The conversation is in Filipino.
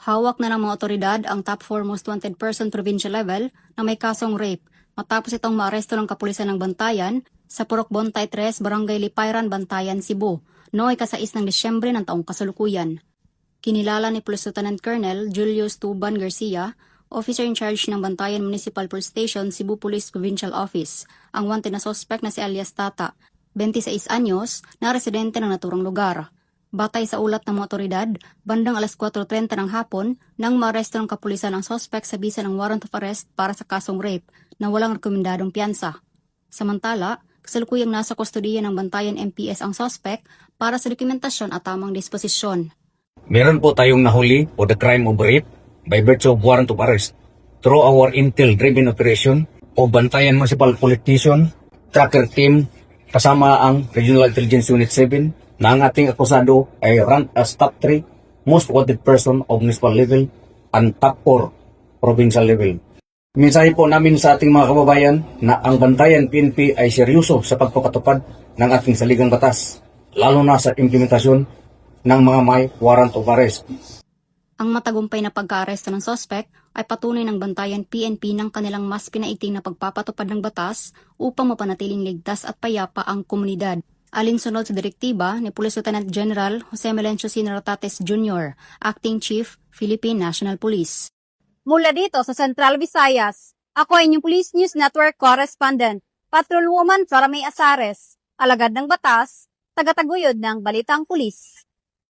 Hawak na ng mga otoridad ang top 4 most wanted person provincial level na may kasong rape matapos itong maaresto ng kapulisan ng Bantayan sa Purok Bontay 3, Barangay Lipayran, Bantayan, Cebu, noong ika-6 ng Disyembre ng taong kasalukuyan. Kinilala ni Police Lieutenant Colonel Julius Tuban Garcia, officer in charge ng Bantayan Municipal Police Station, Cebu Police Provincial Office, ang wanted na suspect na si alias Tata, 26 anyos, na residente ng naturang lugar. Batay sa ulat ng mga otoridad, bandang alas 4:30 ng hapon nang maaresto ng kapulisan ang suspect sa bisa ng warrant of arrest para sa kasong rape na walang rekomendadong piyansa. Samantala, kasalukuyang nasa kustodiya ng Bantayan MPS ang suspect para sa dokumentasyon at tamang disposisyon. Meron po tayong nahuli for the crime of rape by virtue of warrant of arrest through our intel-driven operation o Bantayan Municipal Police Station tracker team kasama ang Regional Intelligence Unit 7 na ang ating akusado ay rank as top 3 most wanted person of municipal level and top 4 provincial level. Mensahe po namin sa ating mga kababayan na ang Bantayan PNP ay seryoso sa pagpapatupad ng ating saligang batas, lalo na sa implementasyon ng mga may warrant of arrest. Ang matagumpay na pagka-aresto ng suspect ay patunay ng Bantayan PNP ng kanilang mas pinaiting na pagpapatupad ng batas upang mapanatiling ligtas at payapa ang komunidad. Alinsunod sa direktiba ni Police Lieutenant General Jose Melencio Sinaratates Jr., Acting Chief, Philippine National Police. Mula dito sa Central Visayas, ako ay inyong Police News Network Correspondent, Patrolwoman Flora May Azares, alagad ng batas, tagataguyod ng Balitang Pulis.